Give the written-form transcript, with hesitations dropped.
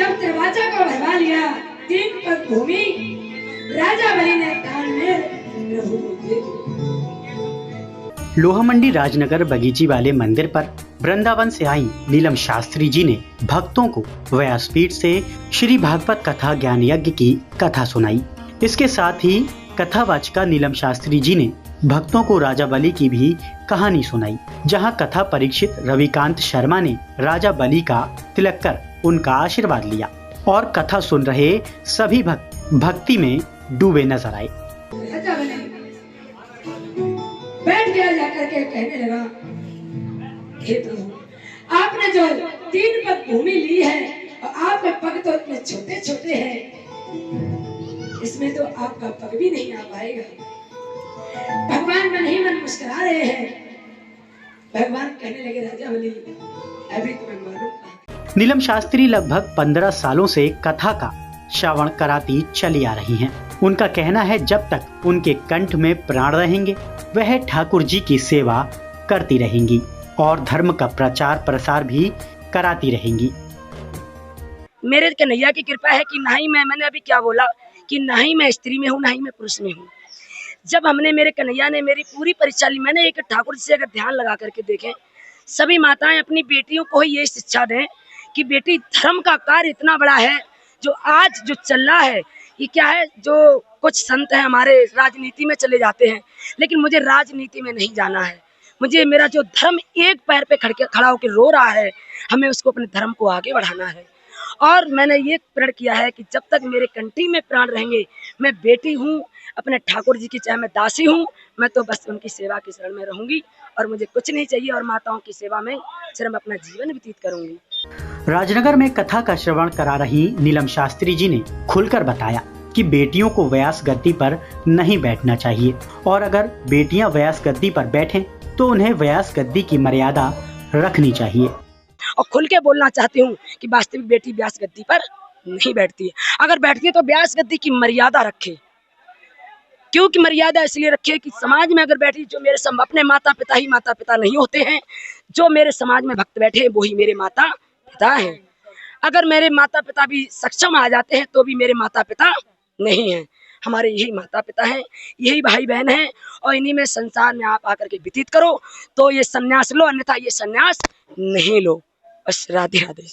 जब दरवाजा को भरवा लिया, 3 पग भूमि राजा बलि ने दान में प्रभु को दे दी। लोहामंडी राजनगर बगीची वाले मंदिर पर वृंदावन से आई नीलम शास्त्री जी ने भक्तों को व्यासपीठ से श्री भागवत कथा ज्ञान यज्ञ की कथा सुनाई। इसके साथ ही कथावाचिका नीलम शास्त्री जी ने भक्तों को राजा बलि की भी कहानी सुनाई, जहां कथा परीक्षित रविकांत शर्मा ने राजा बलि का तिलक कर उनका आशीर्वाद लिया और कथा सुन रहे सभी भक्त भक्ति में डूबे नजर आए। राजा बलि बैठ गया, जाकर के कहने लगा, हे प्रभु, आपने जो 3 पग भूमि ली है और आपके पग तो इतने छोटे छोटे हैं, इसमें तो आपका पग भी नहीं आ पाएगा। भगवान मन ही मन मुस्कुरा रहे हैं। भगवान कहने लगे, राजा बलि, अभी तुम्हें मालूम। नीलम शास्त्री लगभग 15 सालों से कथा का श्रवण कराती चली आ रही हैं। उनका कहना है जब तक उनके कंठ में प्राण रहेंगे वह ठाकुर जी की सेवा करती रहेंगी और धर्म का प्रचार प्रसार भी कराती रहेंगी। मेरे कन्हैया की कृपा है कि मैंने अभी क्या बोला कि ना ही मैं स्त्री में हूँ ना ही मैं पुरुष में हूँ। जब हमने मेरे कन्हैया ने मेरी पूरी परीक्षा ली, मैंने एक ठाकुर जी से अगर ध्यान लगा करके देखें, सभी माताएं अपनी बेटियों को ही ये शिक्षा दें कि बेटी धर्म का कार्य इतना बड़ा है जो आज जो चल रहा है। ये क्या है, जो कुछ संत हैं हमारे राजनीति में चले जाते हैं, लेकिन मुझे राजनीति में नहीं जाना है। मुझे मेरा जो धर्म एक पैर पे खड़ा होकर रो रहा है, हमें उसको अपने धर्म को आगे बढ़ाना है। और मैंने ये प्रण किया है कि जब तक मेरे कंठी में प्राण रहेंगे, मैं बेटी हूँ अपने ठाकुर जी की, चाहे मैं दासी हूँ, मैं तो बस उनकी सेवा की शरण में रहूंगी और मुझे कुछ नहीं चाहिए और माताओं की सेवा में सिर्फ अपना जीवन व्यतीत करूंगी। राजनगर में कथा का श्रवण करा रही नीलम शास्त्री जी ने खुलकर बताया कि बेटियों को व्यास गद्दी पर नहीं बैठना चाहिए और अगर बेटियां व्यास गद्दी पर बैठें तो उन्हें व्यास गद्दी की मर्यादा रखनी चाहिए। और खुल के बोलना चाहती हूँ कि वास्तविक बेटी व्यास गद्दी पर नहीं बैठती है। अगर बैठती है तो व्यास गद्दी की मर्यादा रखे। क्योंकि मर्यादा इसलिए रखे कि समाज में अगर बैठी, जो मेरे अपने माता पिता ही माता पिता नहीं होते हैं, जो मेरे समाज में भक्त बैठे हैं वही मेरे माता पिता हैं। अगर मेरे माता पिता भी सक्षम आ जाते हैं तो भी मेरे माता पिता नहीं हैं। हमारे यही माता पिता हैं, यही भाई बहन हैं और इन्हीं में संसार में आप आकर के व्यतीत करो। तो ये सन्यास लो, अन्यथा ये सन्यास नहीं लो। बस राधे राधे।